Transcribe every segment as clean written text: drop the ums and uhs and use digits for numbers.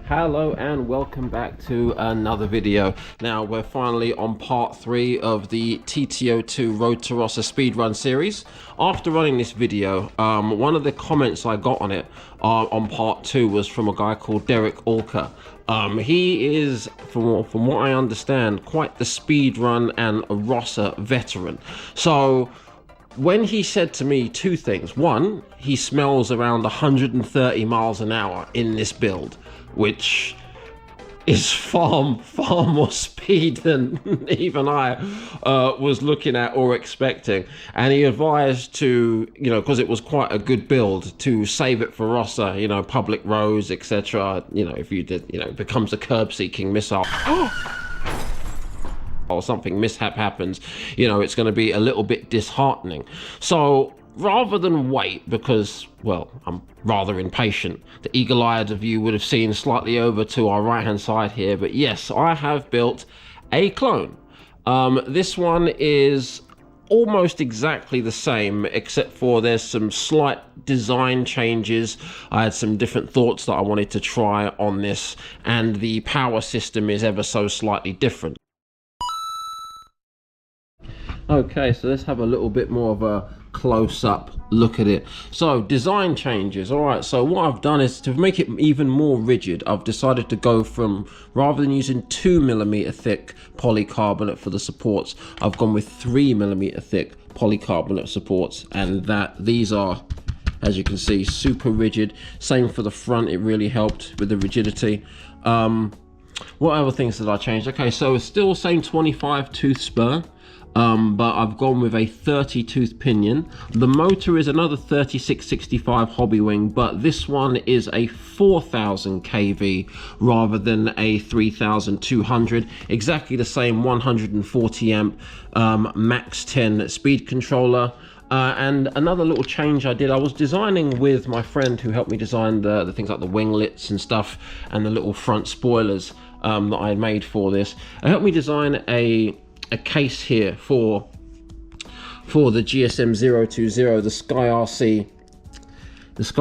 Hello and welcome back to another video. Now we're finally on part 3 of the TT02 Road to ROSSA speedrun series. After running this video, one of the comments I got on it on part 2 was from a guy called Derek Alker. He is, from what I understand, quite the speedrun and a ROSSA veteran. So when he said to me two things: one, he smells around 130 miles an hour in this build, which is far more speed than even I was looking at or expecting. And he advised to, because it was quite a good build, to save it for ROSSA, public roads, etc. If you did, it becomes a curb-seeking missile. Or something mishap happens, it's going to be a little bit disheartening. So rather than wait, because, well, I'm rather impatient, the eagle-eyed of you would have seen slightly over to our right hand side here, but yes, I have built a clone. This one is almost exactly the same, except for there's some slight design changes. I had some different thoughts that I wanted to try on this, and the power system is ever so slightly different. Okay, so let's have a little bit more of a close-up look at it. So, design changes. Alright, so what I've done is, to make it even more rigid, I've decided to go from, rather than using 2mm thick polycarbonate for the supports, I've gone with 3mm thick polycarbonate supports, and these are, as you can see, super rigid. Same for the front, it really helped with the rigidity. What other things did I change? Okay, so it's still the same 25 tooth spur, but I've gone with a 30 tooth pinion. The motor is another 3665 hobby wing, but this one is a 4000 kV rather than a 3200. Exactly the same 140 amp max 10 speed controller. And another little change I did, I was designing with my friend who helped me design the things like the winglets and stuff, and the little front spoilers that I had made for this. It helped me design a case here for the GSM-020, the Sky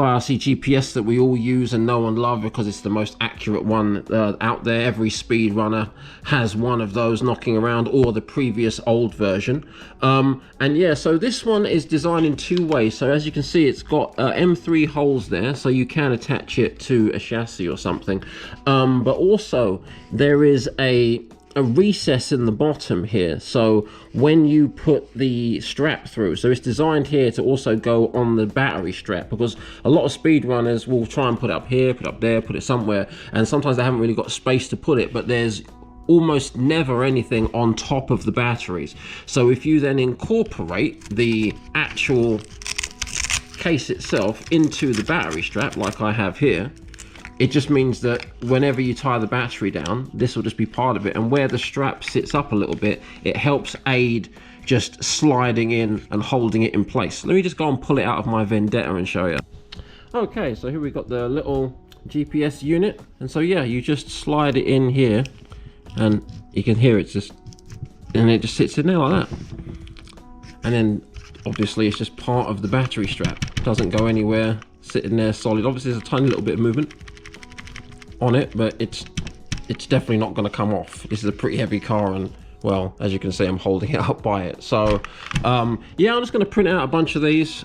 RC GPS that we all use and know and love because it's the most accurate one out there. Every speedrunner has one of those knocking around, or the previous old version. And yeah, so this one is designed in two ways. So as you can see, it's got M3 holes there, so you can attach it to a chassis or something. But also there is a recess in the bottom here, so when you put the strap through, so it's designed here to also go on the battery strap, because a lot of speedrunners will try and put it up here, put it up there, put it somewhere, and sometimes they haven't really got space to put it, but there's almost never anything on top of the batteries. So if you then incorporate the actual case itself into the battery strap, like I have here, it just means that whenever you tie the battery down, this will just be part of it. And where the strap sits up a little bit, it helps aid just sliding in and holding it in place. Let me just go and pull it out of my Vendetta and show you. Okay, so here we've got the little GPS unit. And so yeah, you just slide it in here and you can hear it just, and it just sits in there like that. And then obviously it's just part of the battery strap. It doesn't go anywhere, sitting there solid. Obviously there's a tiny little bit of movement on it, but it's definitely not going to come off. This is a pretty heavy car, and well, as you can see, I'm holding it up by it. So yeah, I'm just going to print out a bunch of these.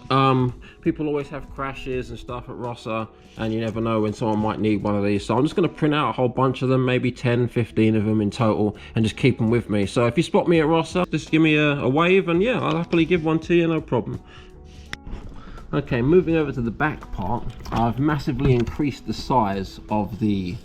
People always have crashes and stuff at ROSSA, and you never know when someone might need one of these, so I'm just going to print out a whole bunch of them, maybe 10-15 of them in total, and just keep them with me. So if you spot me at ROSSA, just give me a wave, and yeah, I'll happily give one to you, no problem. Okay, moving over to the back part, I've massively increased the size of the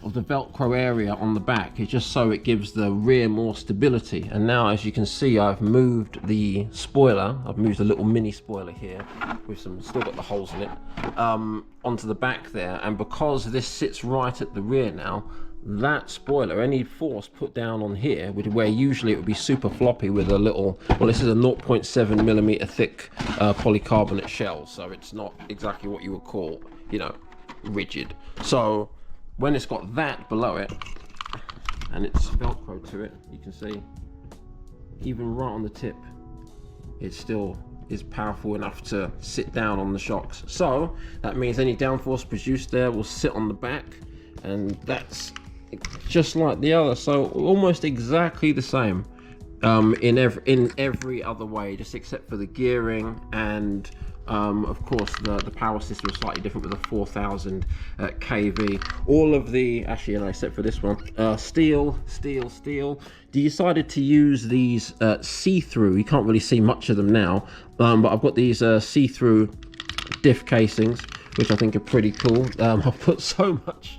Velcro area on the back. It's just so it gives the rear more stability. And now, as you can see, I've moved the spoiler. I've moved a little mini spoiler here with still got the holes in it, onto the back there. And because this sits right at the rear now, that spoiler, any force put down on here, where usually it would be super floppy with a little, well, this is a 0.7mm thick polycarbonate shell, so it's not exactly what you would call, rigid. So when it's got that below it and it's Velcro to it, you can see even right on the tip, it still is powerful enough to sit down on the shocks. So that means any downforce produced there will sit on the back and that's just like the other, so almost exactly the same in every other way, just except for the gearing, and of course the power system is slightly different with a 4000 kV. All of the, actually, and except for this one, steel. Decided to use these see-through, you can't really see much of them now, but I've got these see-through diff casings, which I think are pretty cool. I've put so much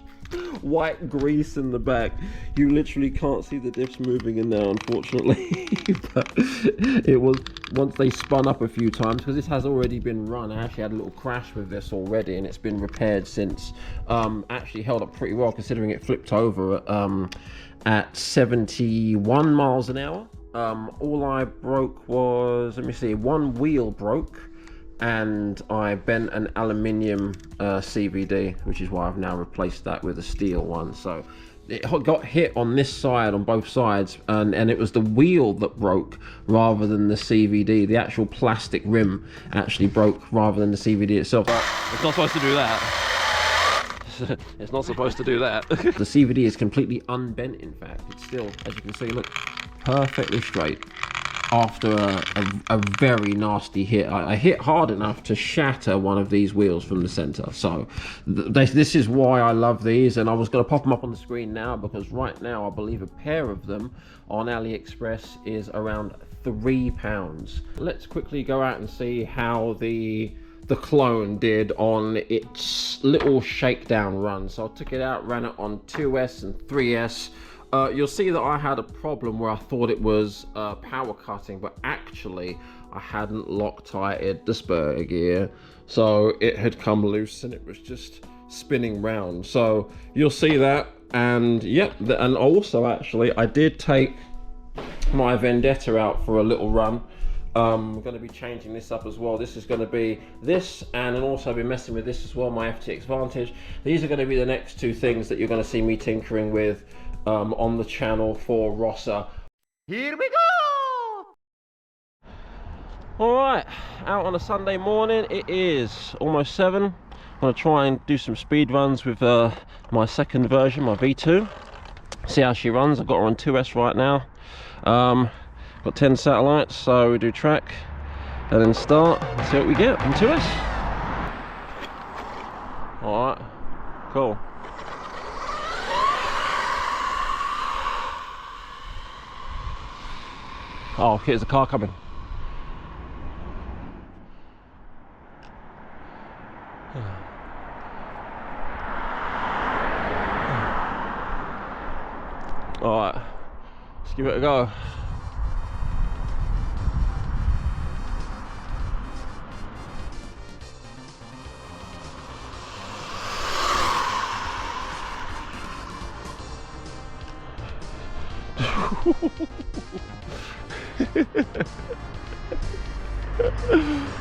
white grease in the back, you literally can't see the diffs moving in there, unfortunately. But it was, once they spun up a few times, because this has already been run. I actually had a little crash with this already, and it's been repaired since. Actually held up pretty well, considering it flipped over at 71 miles an hour. All I broke was, let me see, one wheel broke, and I bent an aluminium CVD, which is why I've now replaced that with a steel one. So it got hit on this side, on both sides, and it was the wheel that broke rather than the CVD. The actual plastic rim actually broke rather than the CVD itself. It's not supposed to do that. It's not supposed to do that. The CVD is completely unbent, in fact. It's still, as you can see, look, perfectly straight after a very nasty hit. I hit hard enough to shatter one of these wheels from the center. So this is why I love these, and I was going to pop them up on the screen now, because right now I believe a pair of them on AliExpress is around £3. Let's quickly go out and see how the clone did on its little shakedown run. So I took it out, ran it on 2S and 3S. You'll see that I had a problem where I thought it was power cutting, but actually I hadn't Loctited the spur gear, so it had come loose and it was just spinning round. So you'll see that, and yep, and also actually I did take my Vendetta out for a little run. I'm going to be changing this up as well. This is going to be this, and then also be messing with this as well, my FTX Vantage. These are going to be the next two things that you're going to see me tinkering with on the channel for ROSSA. Here we go! Alright, out on a Sunday morning. It is almost 7. I'm going to try and do some speed runs with my second version, my V2. See how she runs. I've got her on 2S right now. Got 10 satellites, so we do track and then start and see what we get on 2S. Alright, cool. Oh, here's a car coming. Alright, let's give it a go.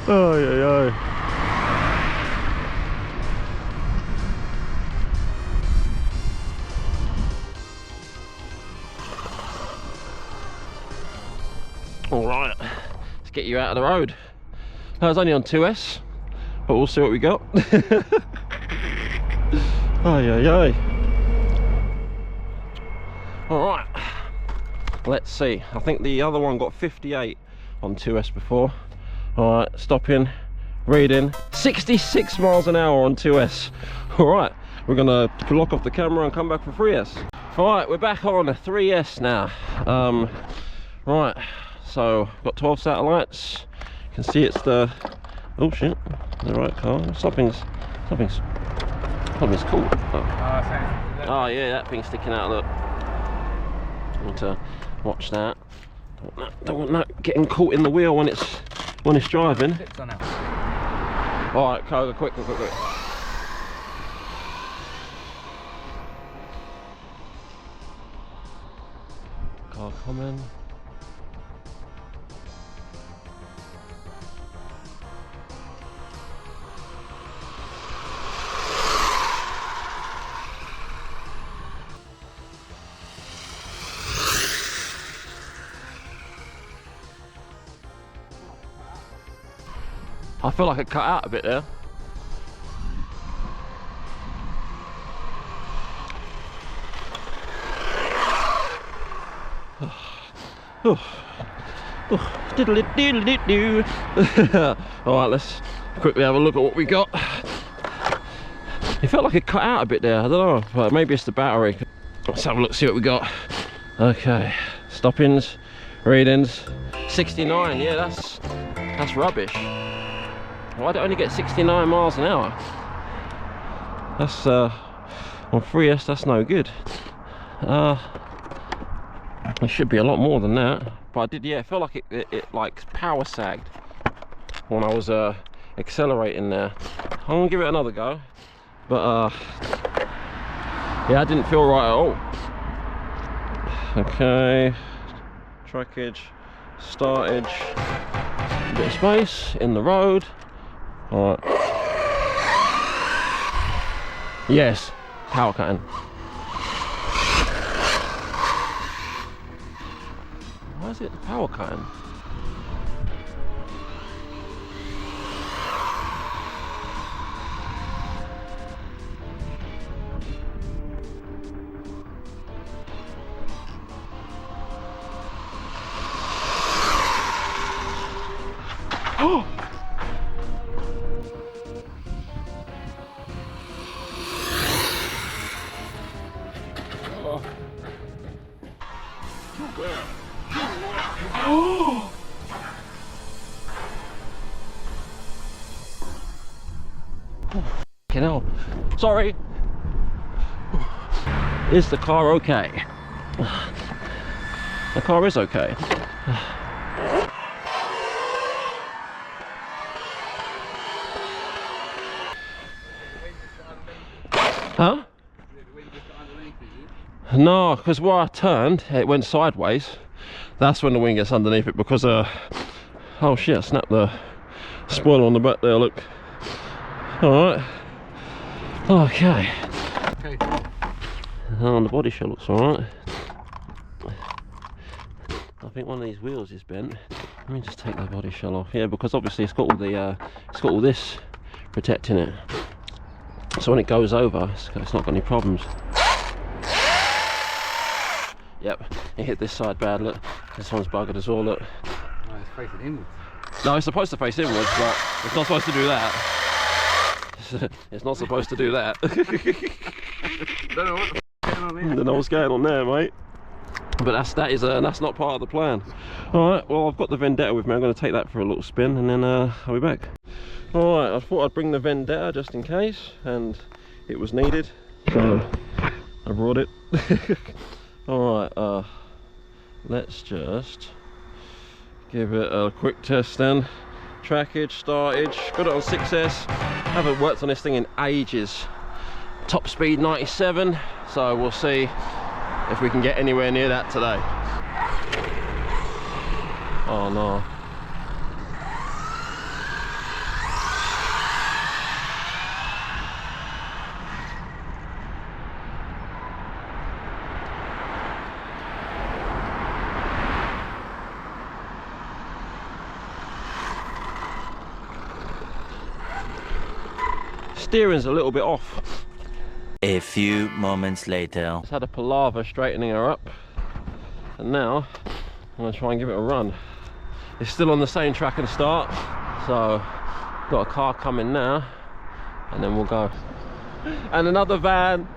Oh yeah. All right, let's get you out of the road. I was only on 2S, but we'll see what we got. Oh yeah. All right, let's see. I think the other one got 58 on 2S before. All right, stopping, reading 66 miles an hour on 2S. All right, we're gonna lock off the camera and come back for 3S. All right, we're back on a 3S now. Right, so got 12 satellites. You can see it's the, oh shit, the right car. Something's cool. Oh yeah, that thing's sticking out. Look, I want to watch that. Don't want that getting caught in the wheel when it's driving. All right, go quick. Car coming. I feel like it cut out a bit there. Alright, let's quickly have a look at what we got. It felt like it cut out a bit there, I don't know, but maybe it's the battery. Let's have a look, see what we got. Okay, stoppings, readings, 69, yeah, that's rubbish. Why do I only get 69 miles an hour? That's, on 3S, that's no good. It should be a lot more than that, but I did, yeah, it felt like it like power sagged when I was accelerating there. I'm gonna give it another go, but yeah, I didn't feel right at all. Okay, trackage, startage, a bit of space in the road. All right. Yes, power cutting. Why is it power cutting? Oh! Oh! Fucking hell. Sorry. Is the car okay? The car is okay. Huh? No, because where I turned, it went sideways. That's when the wing gets underneath it, because oh shit, I snapped the spoiler on the back there, look. Alright. Okay. Oh, the body shell looks alright. I think one of these wheels is bent. Let me just take the body shell off. Yeah, because obviously it's got all the it's got all this protecting it. So when it goes over, it's not got any problems. Yep, it hit this side bad, look. This one's buggered as well, look. No, it's facing inwards. No, it's supposed to face inwards, but it's not supposed to do that. It's not supposed to do that. Don't know what the f going on here. Don't know what's going on there, mate. But that's not part of the plan. Alright, well, I've got the Vendetta with me. I'm going to take that for a little spin, and then I'll be back. Alright, I thought I'd bring the Vendetta just in case, and it was needed, so I brought it. Alright, let's just give it a quick test then. Trackage, startage, got it on 6S. Haven't worked on this thing in ages. Top speed 97, so we'll see if we can get anywhere near that today. Oh no. Steering's a little bit off. A few moments later. Just had a palaver straightening her up, and now I'm going to try and give it a run. It's still on the same track and start, so got a car coming now, and then we'll go. And another van.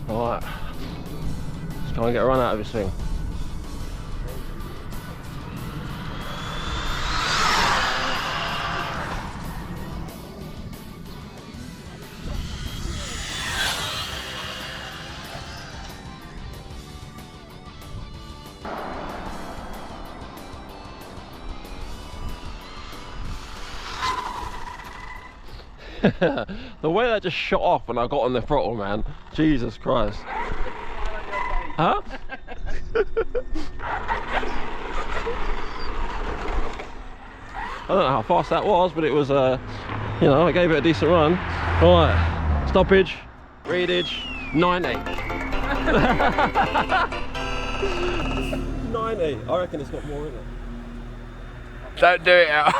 Alright, let's try and get a run out of this thing. The way that just shot off when I got on the throttle, man. Jesus Christ. Huh? I don't know how fast that was, but it was, you know, I gave it a decent run. Alright, stoppage, readage, 90. 90. I reckon it's got more in it. Don't do it out.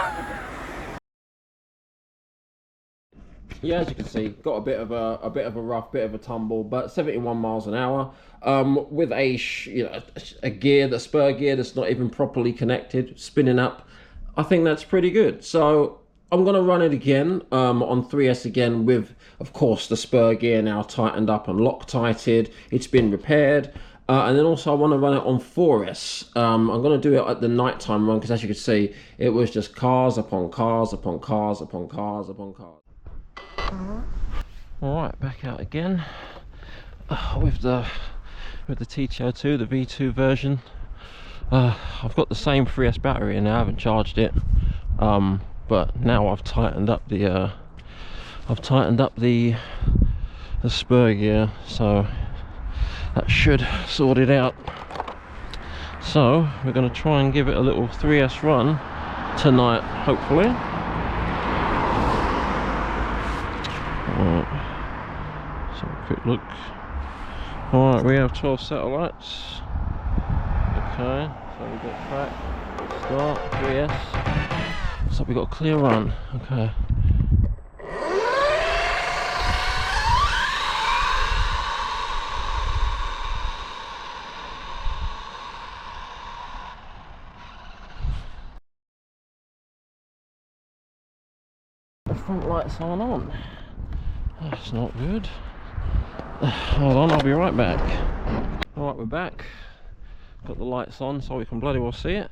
Yeah, as you can see, got a bit of a rough, bit of a tumble, but 71 miles an hour. With a gear, the spur gear that's not even properly connected, spinning up. I think that's pretty good. So I'm gonna run it again on 3S again with, of course, the spur gear now tightened up and Loctited. It's been repaired. And then also I want to run it on 4S. I'm going to do it at the nighttime run because, as you can see, it was just cars upon cars upon cars upon cars upon cars. Alright, back out again with the TT02, the V2 version. I've got the same 3S battery and I haven't charged it, but now I've tightened up the spur gear, so that should sort it out. So we're going to try and give it a little 3S run tonight, hopefully. Alright, so a quick look. Alright, we have 12 satellites. Okay, so we've got track, start, 3S. So we've got a clear run. Okay. The front lights aren't on. That's not good. Hold on, I'll be right back. Alright, we're back. Got the lights on so we can bloody well see it.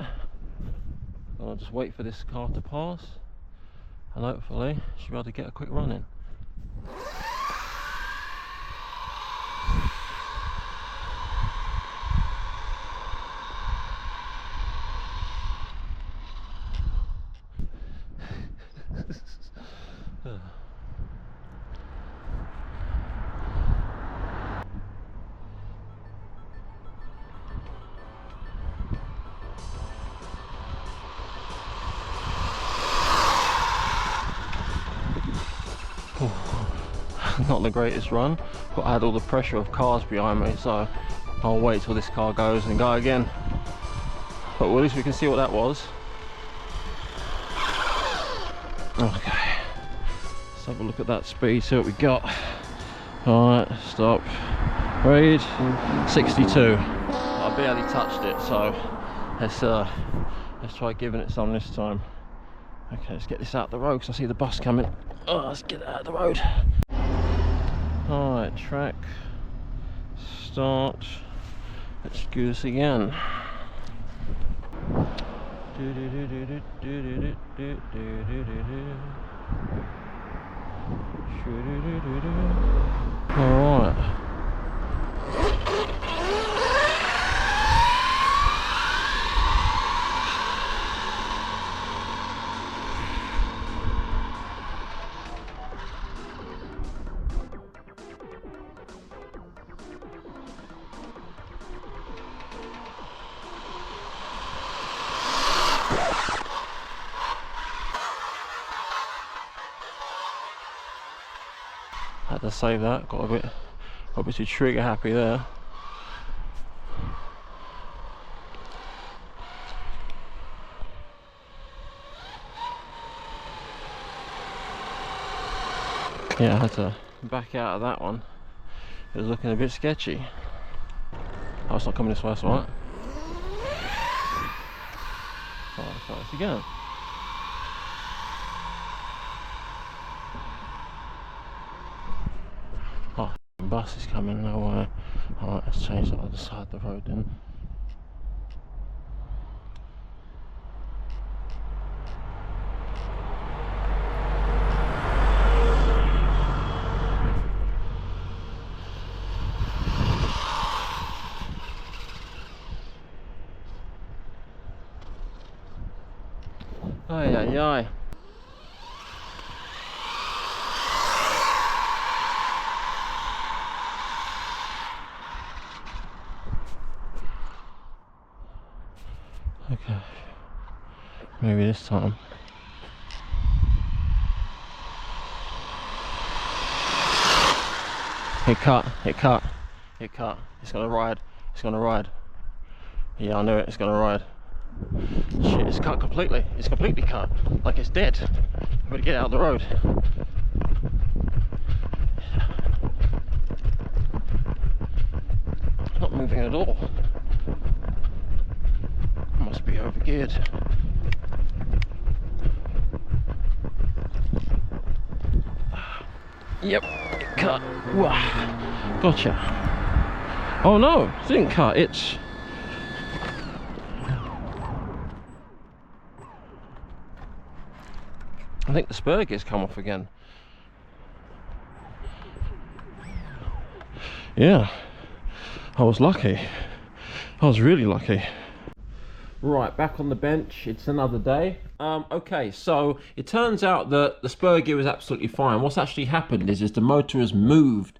And I'll just wait for this car to pass. And hopefully, she'll be able to get a quick run in. Not the greatest run, but I had all the pressure of cars behind me, so I'll wait till this car goes and go again. But at least we can see what that was. Okay, let's have a look at that speed, see what we got. Alright, stop. Read 62. I barely touched it, so let's try giving it some this time. Okay, let's get this out the road because I see the bus coming. Oh, let's get it out of the road. Alright, track, start, let's do this again. Alright. Had to save that, got a bit obviously trigger happy there. Yeah, I had to back out of that one. It was looking a bit sketchy. Oh, it's not coming this way, that's right. Alright, let's try this again. Oh, bus is coming, no way. Alright, let's change that other side of the road then. Ay, ay, ay. Okay, maybe this time. It cut. It cut. It's gonna ride. It's gonna ride. Yeah, I knew it. It's gonna ride. Shit, it's cut completely. It's completely cut. Like it's dead. I'm gonna get out of the road. It's not moving at all. Must be overgeared. Yep, it cut. Wow. Gotcha. Oh no, it didn't cut. It's... I think the spur gear's come off again. Yeah, I was lucky. I was really lucky. Right, back on the bench. It's another day. Okay, so it turns out that the spur gear was absolutely fine. What's actually happened is the motor has moved.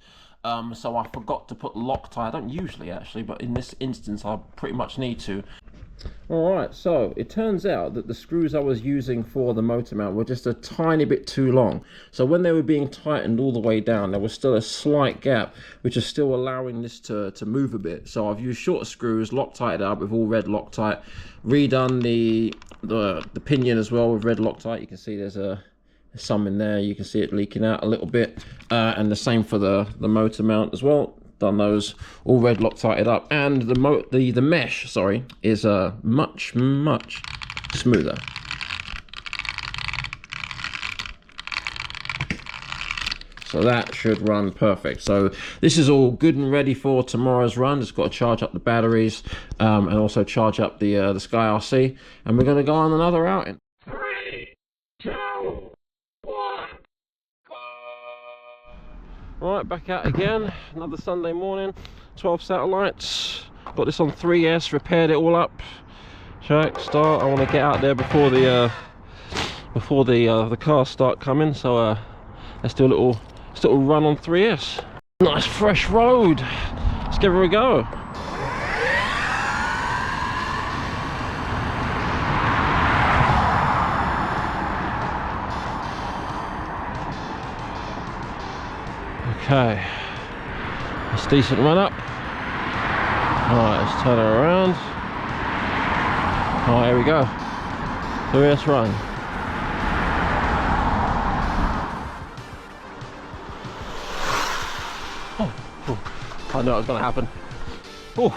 So I forgot to put Loctite. I don't usually actually, but in this instance I pretty much need to. Alright, so it turns out that the screws I was using for the motor mount were just a tiny bit too long. So when they were being tightened all the way down, there was still a slight gap, which is still allowing this to move a bit. So I've used shorter screws, Loctited up with all red Loctite, redone the pinion as well with red Loctite. You can see there's some in there, you can see it leaking out a little bit, and the same for the motor mount as well. Done those, all red Loctited up, and the mesh, sorry, is much smoother. So that should run perfect. So this is all good and ready for tomorrow's run. Just got to charge up the batteries and also charge up the Sky RC, and we're going to go on another outing. 3, 2, 1. Right, back out again, another Sunday morning, 12 satellites. Got this on 3S, repaired it all up. Check, start. I want to get out there before the cars start coming, so let's do a little run on 3S. Nice fresh road. Let's give her a go. Okay, it's a decent run up. Alright, let's turn her around. Alright, here we go. 3S run. Oh, I knew it was going to happen. Oh.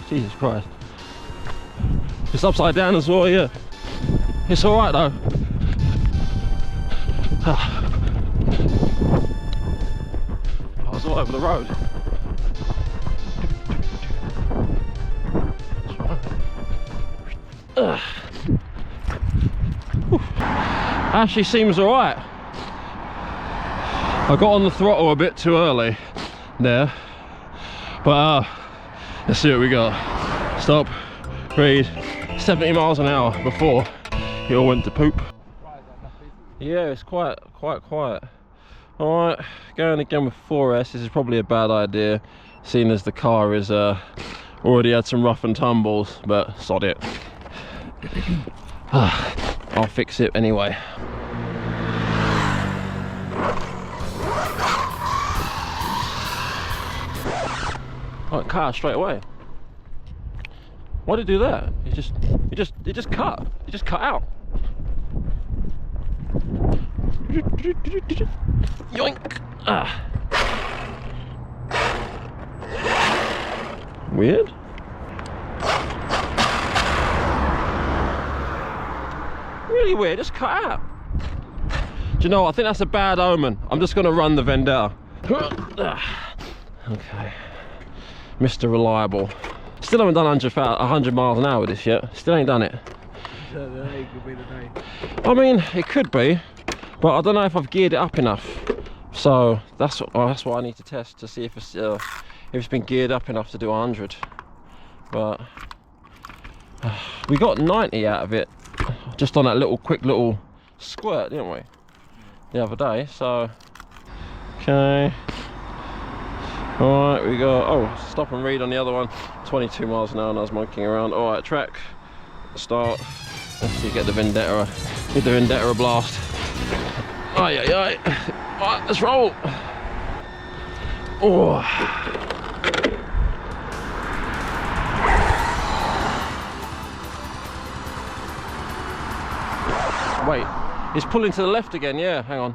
Jesus Christ. It's upside down as well, yeah. It's alright though. I was all over the road. Actually seems alright. I got on the throttle a bit too early there. But let's see what we got. Stop, read. 70 miles an hour before it all went to poop. Yeah, it's quite quiet. Alright, going again with 4S. This is probably a bad idea, seeing as the car is already had some rough and tumbles, but sod it. I'll fix it anyway. Alright, car straight away. Why did it do that? It just cut. It just cut out. Yoink! Weird. Really weird. Just cut out. Do you know what? I think that's a bad omen. I'm just gonna run the Vendetta. Okay. Mr. Reliable. Still haven't done 100 miles an hour with this yet. Still ain't done it. Today could be the day. I mean, it could be, but I don't know if I've geared it up enough. So that's what I need to test to see if it's been geared up enough to do 100. But we got 90 out of it just on that quick little squirt, didn't we? The other day. So okay. Alright, we got, oh, stop and read on the other one, 22 miles an hour, and I was monkeying around. Alright, track, start, let's see, get the Vendetta With the Vendetta blast. Aye, aye, aye. Alright, let's roll. Oh. Wait, it's pulling to the left again, yeah, hang on.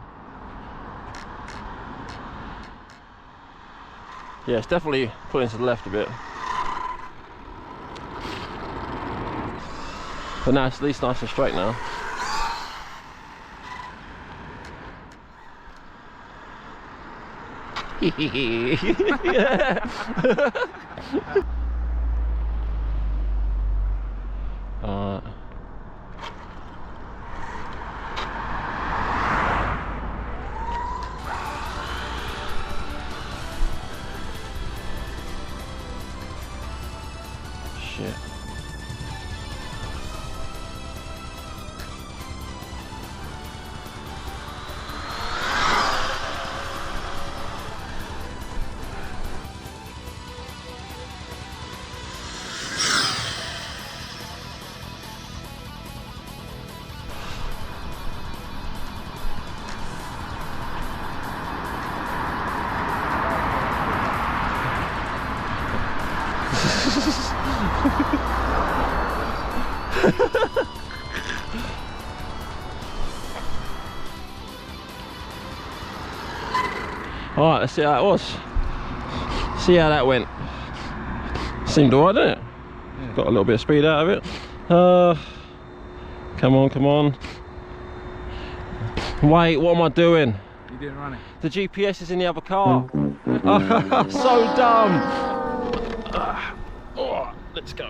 Yeah, it's definitely pulling to the left a bit. But now it's at least nice and straight now. Shit. Alright, let's see how it was. See how that went. Seemed alright, didn't it? Yeah. Got a little bit of speed out of it. Come on, come on. Wait, what am I doing? You didn't run it. The GPS is in the other car. So dumb. Oh, let's go.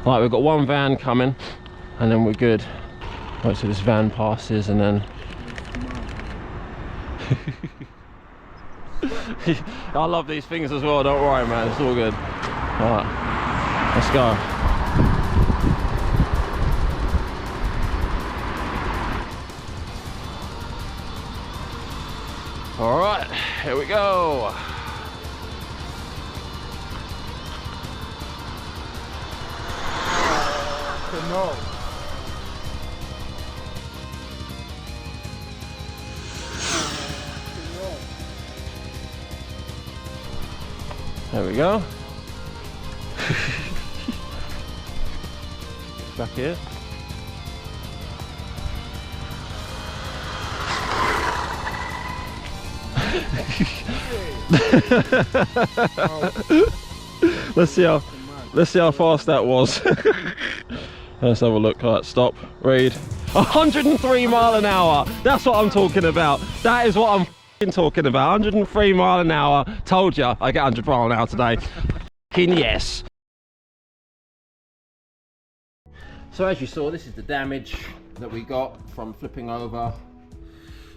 Right, we've got one van coming and then we're good. Wait till this van passes and then I love these things as well, don't worry man, it's all good. Alright, let's go. Alright, here we go. No. There we go. Back here. Let's see how fast that was. Let's have a look. Alright, stop. Read. 103 mile an hour. That's what I'm talking about. That is what I'm talking about. 103 mile an hour. Told you I get 100 mile an hour today. Yes. So as you saw, this is the damage that we got from flipping over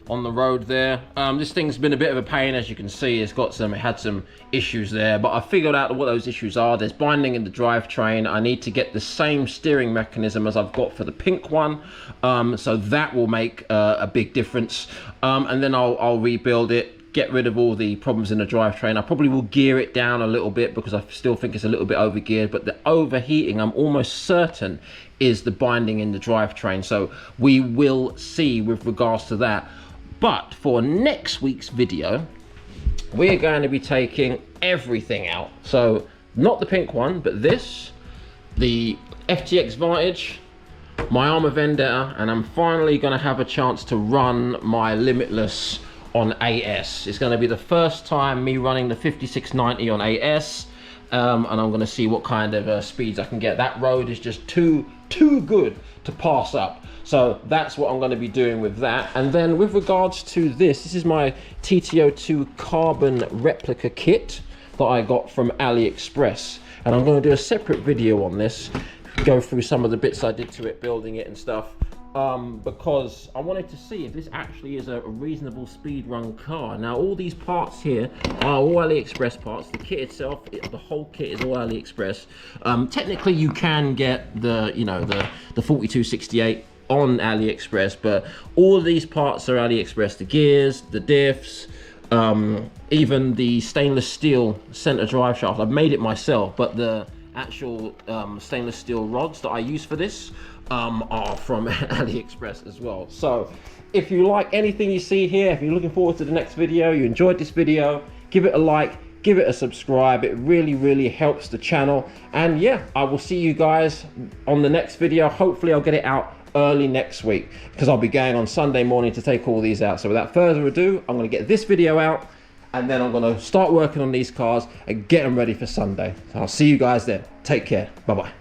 on the road there. This thing's been a bit of a pain, as you can see. It had some issues there, but I figured out what those issues are. There's binding in the drivetrain. I need to get the same steering mechanism as I've got for the pink one, so that will make a big difference. And then I'll rebuild it, get rid of all the problems in the drivetrain. I probably will gear it down a little bit because I still think it's a little bit overgeared, but the overheating, I'm almost certain, is the binding in the drivetrain. So we will see with regards to that. But for next week's video, we're going to be taking everything out. So not the pink one, but this, the FTX Vantage, my Armour Vendetta, and I'm finally going to have a chance to run my Limitless on AS. It's going to be the first time me running the 5690 on AS, and I'm going to see what kind of speeds I can get. That road is just too good to pass up. So that's what I'm going to be doing with that. And then with regards to this is my TT02 carbon replica kit that I got from AliExpress. And I'm going to do a separate video on this, go through some of the bits I did to it, building it and stuff. Because I wanted to see if this actually is a reasonable speed run car. Now all these parts here are all AliExpress parts. The kit itself, the whole kit is all AliExpress. Technically you can get the, you know, the 4268 on AliExpress, but all of these parts are AliExpress. The gears, the diffs, Even the stainless steel center drive shaft, I've made it myself, but the actual stainless steel rods that I use for this are from AliExpress as well. So if you like anything you see here, if you're looking forward to the next video, you enjoyed this video, give it a like, give it a subscribe. It really helps the channel. And yeah, I will see you guys on the next video. Hopefully I'll get it out early next week, because I'll be going on Sunday morning to take all these out. So without further ado, I'm going to get this video out, and then I'm going to start working on these cars and get them ready for Sunday. So I'll see you guys then. Take care. Bye bye.